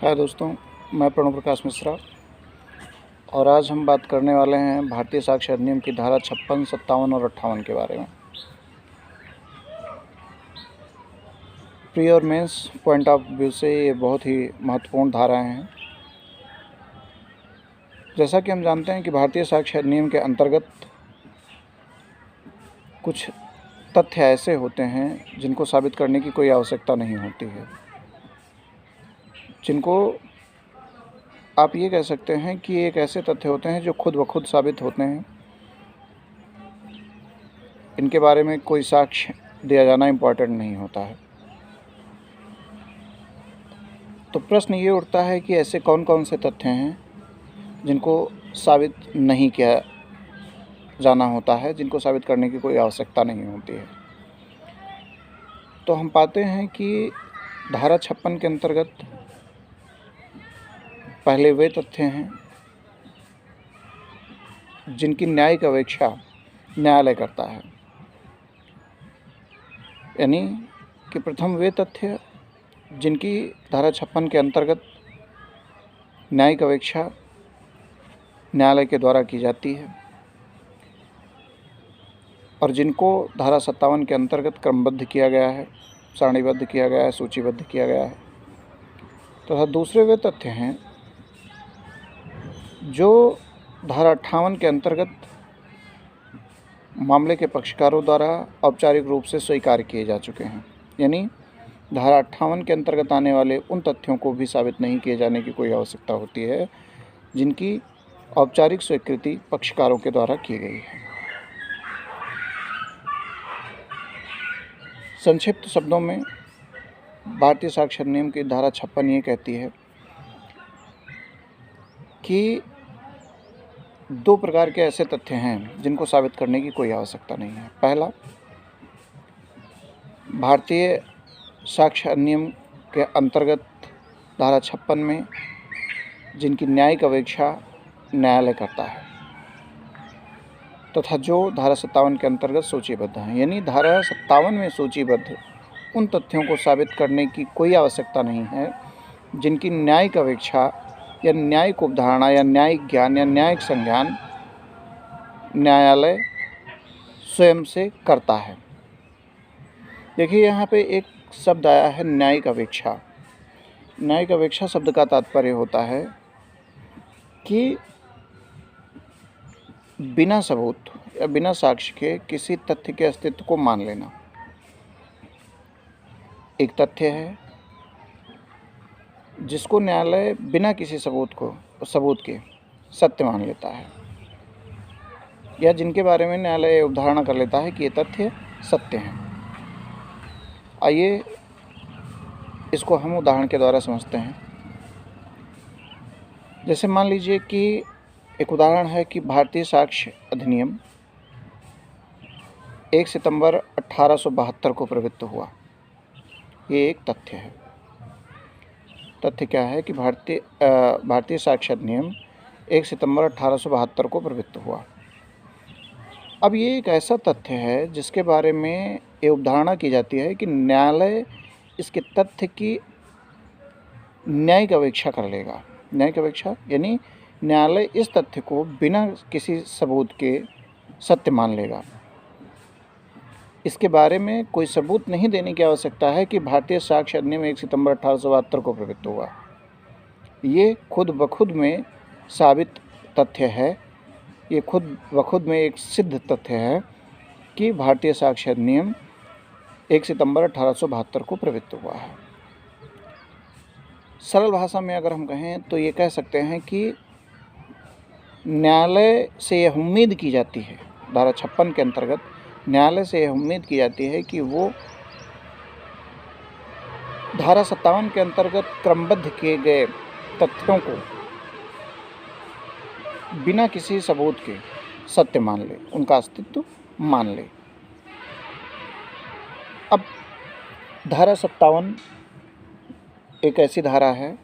हाय दोस्तों, मैं प्रणव प्रकाश मिश्रा और आज हम बात करने वाले हैं भारतीय साक्ष्य अधिनियम की धारा 56, 57 और 58 के बारे में। प्री और मेंस पॉइंट ऑफ व्यू से ये बहुत ही महत्वपूर्ण धाराएं हैं। जैसा कि हम जानते हैं कि भारतीय साक्ष्य अधिनियम के अंतर्गत कुछ तथ्य ऐसे होते हैं जिनको साबित करने की कोई आवश्यकता नहीं होती है, जिनको आप ये कह सकते हैं कि एक ऐसे तथ्य होते हैं जो खुद ब खुद साबित होते हैं। इनके बारे में कोई साक्ष्य दिया जाना इम्पॉर्टेंट नहीं होता है। तो प्रश्न ये उठता है कि ऐसे कौन कौन से तथ्य हैं जिनको साबित नहीं किया जाना होता है, जिनको साबित करने की कोई आवश्यकता नहीं होती है। तो हम पाते हैं कि धारा 56 के अंतर्गत पहले वे तथ्य हैं जिनकी न्यायिक अपेक्षा न्यायालय करता है, यानी कि प्रथम वे तथ्य जिनकी धारा 56 के अंतर्गत न्यायिक अपेक्षा न्यायालय के द्वारा की जाती है और जिनको धारा 57 के अंतर्गत क्रमबद्ध किया गया है, सारणीबद्ध किया गया है, सूचीबद्ध किया गया है। तथा दूसरे वे तथ्य हैं जो धारा 58 के अंतर्गत मामले के पक्षकारों द्वारा औपचारिक रूप से स्वीकार किए जा चुके हैं, यानी धारा 58 के अंतर्गत आने वाले उन तथ्यों को भी साबित नहीं किए जाने की कोई आवश्यकता होती है जिनकी औपचारिक स्वीकृति पक्षकारों के द्वारा की गई है। संक्षिप्त शब्दों में भारतीय साक्ष्य अधिनियम की धारा 56 ये कहती है कि दो प्रकार के ऐसे तथ्य हैं जिनको साबित करने की कोई आवश्यकता नहीं है। पहला, भारतीय साक्ष्य अधिनियम के अंतर्गत धारा 56 में जिनकी न्यायिक अपेक्षा न्यायालय करता है तथा जो धारा 57 के अंतर्गत सूचीबद्ध हैं, यानी धारा 57 में सूचीबद्ध उन तथ्यों को साबित करने की कोई आवश्यकता नहीं है जिनकी न्यायिक अपेक्षा या न्यायिक उपधारणा या न्यायिक ज्ञान या न्यायिक संज्ञान न्यायालय स्वयं से करता है। देखिए, यहाँ पे एक शब्द आया है न्यायिक अपेक्षा। न्यायिक अपेक्षा शब्द का तात्पर्य होता है कि बिना सबूत या बिना साक्ष्य के किसी तथ्य के अस्तित्व को मान लेना। एक तथ्य है जिसको न्यायालय बिना किसी सबूत के सत्य मान लेता है, या जिनके बारे में न्यायालय उदाहरण कर लेता है कि ये तथ्य सत्य हैं। आइए इसको हम उदाहरण के द्वारा समझते हैं। जैसे मान लीजिए कि एक उदाहरण है कि भारतीय साक्ष्य अधिनियम 1 सितंबर 1872 को प्रवृत्त हुआ। ये एक तथ्य है। तथ्य क्या है कि भारतीय साक्ष्य अधिनियम 1 सितंबर 1872 को प्रवृत्त हुआ। अब ये एक ऐसा तथ्य है जिसके बारे में ये अवधारणा की जाती है कि न्यायालय इसके तथ्य की न्यायिक अपेक्षा कर लेगा। न्यायिक अपेक्षा यानी न्यायालय इस तथ्य को बिना किसी सबूत के सत्य मान लेगा। इसके बारे में कोई सबूत नहीं देने की आवश्यकता है कि भारतीय साक्ष्य अधिनियम 1 सितंबर 1872 को प्रवृत्त हुआ। ये खुद ब खुद में साबित तथ्य है, ये खुद ब खुद में एक सिद्ध तथ्य है कि भारतीय साक्ष्य अधिनियम 1 सितंबर 1872 को प्रवृत्त हुआ है। सरल भाषा में अगर हम कहें तो ये कह सकते हैं कि न्यायालय से यह उम्मीद की जाती है, धारा 56 के अंतर्गत न्यायालय से यह उम्मीद की जाती है कि वो धारा 57 के अंतर्गत क्रमबद्ध किए गए तथ्यों को बिना किसी सबूत के सत्य मान ले, उनका अस्तित्व मान ले। अब धारा 57 एक ऐसी धारा है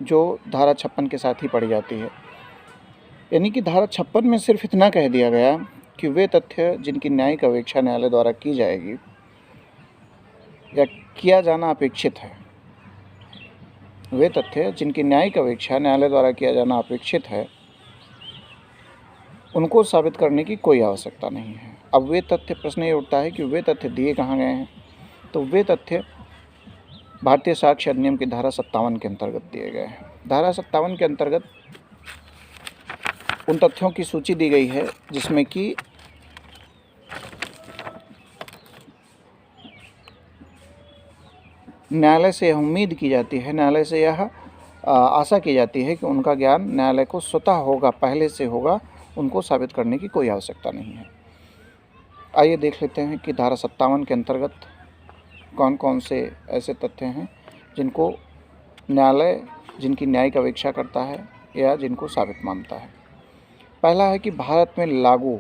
जो धारा 56 के साथ ही पढ़ी जाती है, यानी कि धारा 56 में सिर्फ इतना कह दिया गया कि वे तथ्य जिनकी न्यायिक अपेक्षा न्यायालय द्वारा की जाएगी या किया जाना अपेक्षित है, वे तथ्य जिनकी न्यायिक अपेक्षा न्यायालय द्वारा किया जाना अपेक्षित है उनको साबित करने की कोई आवश्यकता नहीं है। अब वे तथ्य, प्रश्न ये उठता है कि वे तथ्य दिए कहाँ गए हैं? तो वे तथ्य भारतीय साक्ष्य अधिनियम की धारा 57 के अंतर्गत दिए गए हैं। धारा 57 के अंतर्गत उन तथ्यों की सूची दी गई है जिसमें कि न्यायालय से यह उम्मीद की जाती है, न्यायालय से यह आशा की जाती है कि उनका ज्ञान न्यायालय को स्वतः होगा, पहले से होगा, उनको साबित करने की कोई आवश्यकता नहीं है। आइए देख लेते हैं कि धारा 57 के अंतर्गत कौन कौन से ऐसे तथ्य हैं जिनको न्यायालय, जिनकी न्यायिक अपेक्षा करता है या जिनको साबित मानता है। पहला है कि भारत में लागू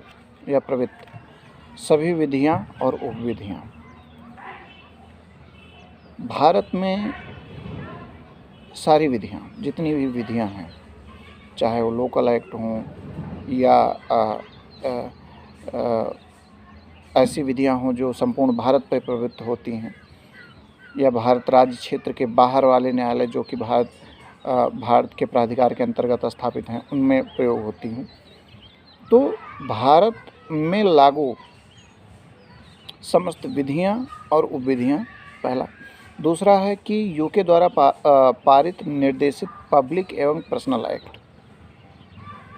या प्रवृत्त सभी विधियां और उपविधियां। भारत में सारी विधियां, जितनी भी विधियां हैं, चाहे वो लोकल एक्ट हों या ऐसी विधियां हों जो संपूर्ण भारत पर प्रवृत्त होती हैं, या भारत राज्य क्षेत्र के बाहर वाले न्यायालय जो कि भारत के प्राधिकार के अंतर्गत स्थापित हैं, उनमें प्रयोग होती हैं। तो भारत में लागू समस्त विधियां और उपविधियां, पहला। दूसरा है कि यूके द्वारा पारित निर्देशित पब्लिक एवं पर्सनल एक्ट,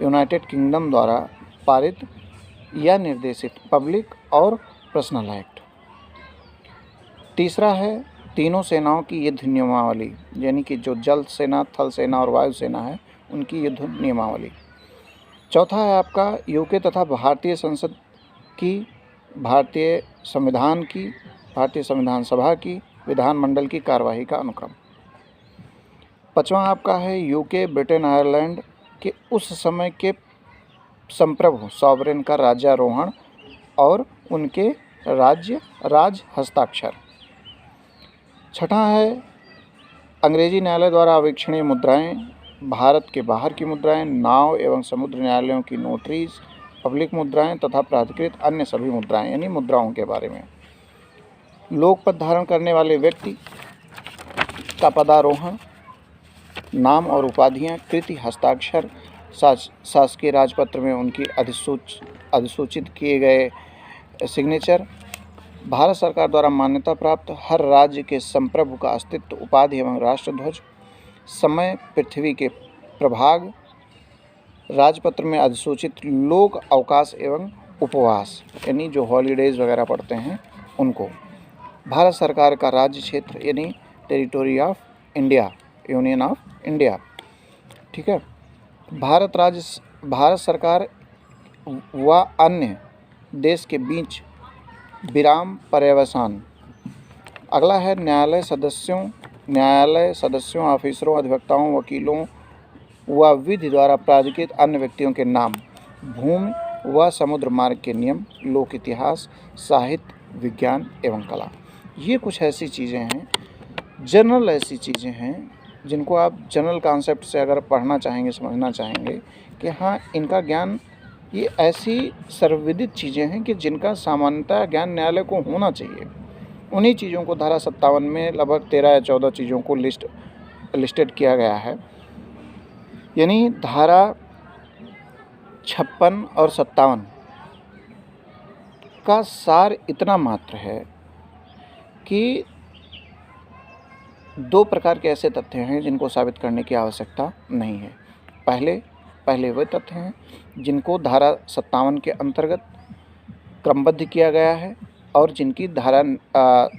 यूनाइटेड किंगडम द्वारा पारित या निर्देशित पब्लिक और पर्सनल एक्ट। तीसरा है तीनों सेनाओं की युद्ध नियमावली, यानी कि जो जल सेना, थल सेना और वायु सेना है, उनकी युद्ध नियमावली। चौथा है आपका यूके तथा भारतीय संसद की, भारतीय संविधान की, भारतीय संविधान सभा की, विधानमंडल की कार्यवाही का अनुक्रम। पांचवा आपका है यूके, ब्रिटेन, आयरलैंड के उस समय के संप्रभु सॉवरेन का राज्यारोहण और उनके राज हस्ताक्षर। छठा है अंग्रेजी न्यायालय द्वारा अवेक्षणीय मुद्राएं, भारत के बाहर की मुद्राएं, नाव एवं समुद्र न्यायालयों की नोटरीज, पब्लिक मुद्राएं तथा प्राधिकृत अन्य सभी मुद्राएं, यानी मुद्राओं के बारे में। लोक पद धारण करने वाले व्यक्ति का पदारोहण, नाम और उपाधियां, कृति, हस्ताक्षर, शासकीय राजपत्र में उनकी अधिसूचित किए गए सिग्नेचर, भारत सरकार द्वारा मान्यता प्राप्त हर राज्य के संप्रभु का अस्तित्व, उपाधि एवं राष्ट्रध्वज, समय, पृथ्वी के प्रभाग, राजपत्र में अधिसूचित लोक अवकाश एवं उपवास, यानी जो हॉलीडेज वगैरह पड़ते हैं उनको, भारत सरकार का राज्य क्षेत्र यानी territory of India, union of India, ठीक है, भारत सरकार व अन्य देश के बीच विराम पर्यवसान। अगला है न्यायालय सदस्यों, ऑफिसरों, अधिवक्ताओं, वकीलों व विधि द्वारा प्राधिकृत अन्य व्यक्तियों के नाम, भूमि व समुद्र मार्ग के नियम, लोक इतिहास, साहित्य, विज्ञान एवं कला। ये कुछ ऐसी चीज़ें हैं, जनरल ऐसी चीज़ें हैं जिनको आप जनरल कॉन्सेप्ट से अगर पढ़ना चाहेंगे, समझना चाहेंगे कि हाँ इनका ज्ञान, ये ऐसी सर्वविदित चीज़ें हैं कि जिनका सामान्यतः ज्ञान न्यायालय को होना चाहिए। उन्हीं चीज़ों को धारा 57 में लगभग 13 या 14 चीज़ों को लिस्टेड किया गया है। यानी धारा 56 और 57 का सार इतना मात्र है कि दो प्रकार के ऐसे तथ्य हैं जिनको साबित करने की आवश्यकता नहीं है। पहले वे तथ्य हैं जिनको धारा 57 के अंतर्गत क्रमबद्ध किया गया है और जिनकी धारा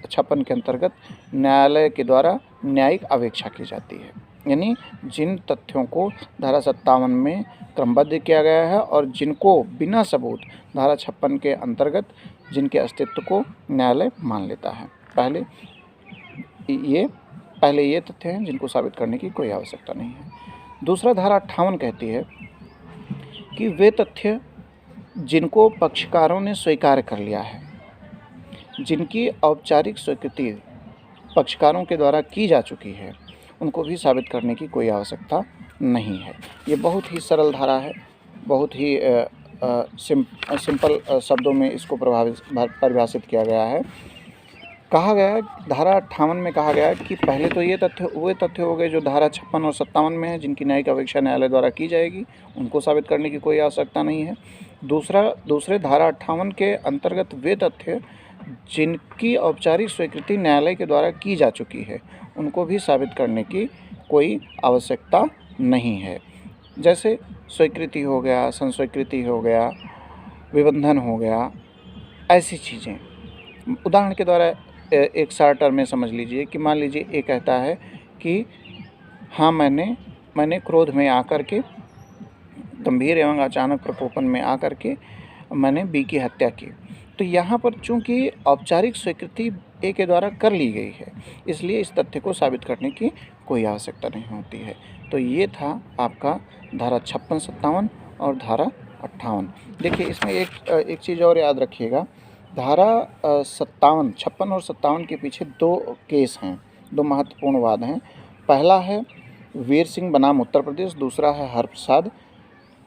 56 के अंतर्गत न्यायालय के द्वारा न्यायिक अपेक्षा की जाती है। यानी जिन तथ्यों को धारा 57 में क्रमबद्ध किया गया है और जिनको बिना सबूत धारा 56 के अंतर्गत जिनके अस्तित्व को न्यायालय मान लेता है। पहले ये तथ्य हैं जिनको साबित करने की कोई आवश्यकता नहीं है। दूसरा धारा 58 कहती है कि वे तथ्य जिनको पक्षकारों ने स्वीकार कर लिया है, जिनकी औपचारिक स्वीकृति पक्षकारों के द्वारा की जा चुकी है, उनको भी साबित करने की कोई आवश्यकता नहीं है। ये बहुत ही सरल धारा है, बहुत ही सिंपल शब्दों में इसको परिभाषित किया गया है। कहा गया, धारा 58 में कहा गया कि पहले तो वे तथ्य हो गए जो धारा 56 और 57 में है, जिनकी न्यायिक अपेक्षा न्यायालय द्वारा की जाएगी, उनको साबित करने की कोई आवश्यकता नहीं है। दूसरे धारा 58 के अंतर्गत वे तथ्य जिनकी औपचारिक स्वीकृति न्यायालय के द्वारा की जा चुकी है, उनको भी साबित करने की कोई आवश्यकता नहीं है। जैसे स्वीकृति हो गया, संस्वीकृति हो गया, विबंधन हो गया, ऐसी चीज़ें। उदाहरण के द्वारा एक शॉर्ट टर्म में समझ लीजिए कि मान लीजिए ये कहता है कि हाँ, मैंने क्रोध में आकर के, गंभीर एवं अचानक प्रकोपन में आकर के मैंने बी की हत्या की। तो यहाँ पर चूँकि औपचारिक स्वीकृति ए के द्वारा कर ली गई है, इसलिए इस तथ्य को साबित करने की कोई आवश्यकता नहीं होती है। तो ये था आपका धारा 56-57 और धारा 58। देखिए, इसमें एक चीज़ और याद रखिएगा, धारा 56 और 57 के पीछे दो केस हैं, दो महत्वपूर्ण वाद हैं। पहला है वीर सिंह बनाम उत्तर प्रदेश, दूसरा है हरप्रसाद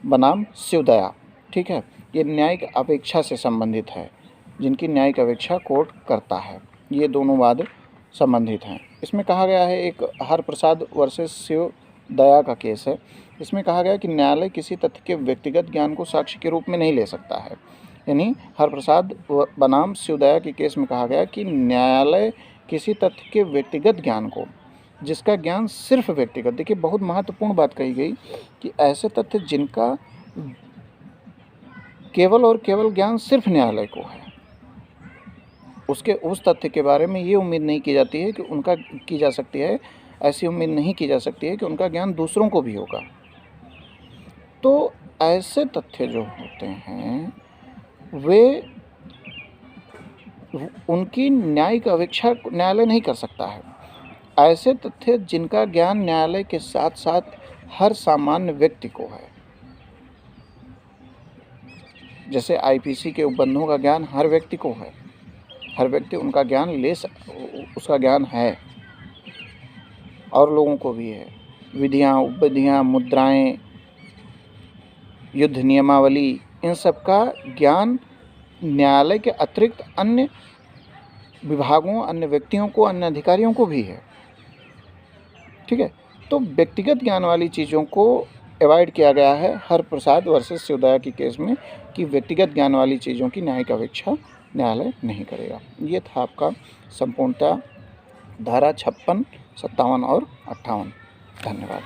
बनाम शिवदया। ठीक है, ये न्यायिक अपेक्षा से संबंधित है, जिनकी न्यायिक अपेक्षा कोर्ट करता है। ये दोनों वाद संबंधित हैं। इसमें कहा गया है, एक हरप्रसाद वर्सेस शिवदया का केस है। इसमें कहा गया कि न्यायालय किसी तथ्य के व्यक्तिगत ज्ञान को साक्ष्य के रूप में नहीं ले सकता है। यानी हरप्रसाद बनाम शिवदया के केस में कहा गया कि न्यायालय किसी तथ्य के व्यक्तिगत ज्ञान को, जिसका ज्ञान सिर्फ व्यक्तिगत, देखिए बहुत महत्वपूर्ण बात कही गई कि ऐसे तथ्य जिनका केवल और केवल ज्ञान सिर्फ न्यायालय को है, उस तथ्य के बारे में ये उम्मीद नहीं की जाती है कि उनका की जा सकती है, ऐसी उम्मीद नहीं की जा सकती है कि उनका ज्ञान दूसरों को भी होगा। तो ऐसे तथ्य जो होते हैं वे, उनकी न्यायिक अपेक्षा न्यायालय नहीं कर सकता है। ऐसे तथ्य जिनका ज्ञान न्यायालय के साथ साथ हर सामान्य व्यक्ति को है, जैसे आईपीसी के उपबंधों का ज्ञान हर व्यक्ति को है, हर व्यक्ति उनका ज्ञान उसका ज्ञान है, और लोगों को भी है। विधियाँ, उपविधियाँ, मुद्राएं, युद्ध नियमावली, इन सब का ज्ञान न्यायालय के अतिरिक्त अन्य विभागों, अन्य व्यक्तियों को, अन्य अधिकारियों को भी है। ठीक है, तो व्यक्तिगत ज्ञान वाली चीज़ों को अवॉइड किया गया है हरप्रसाद वर्सेस शिवदया के केस में, कि व्यक्तिगत ज्ञान वाली चीज़ों की न्यायिक अपेक्षा न्यायालय नहीं करेगा। ये था आपका संपूर्णतः धारा 56, 57 और 58। धन्यवाद।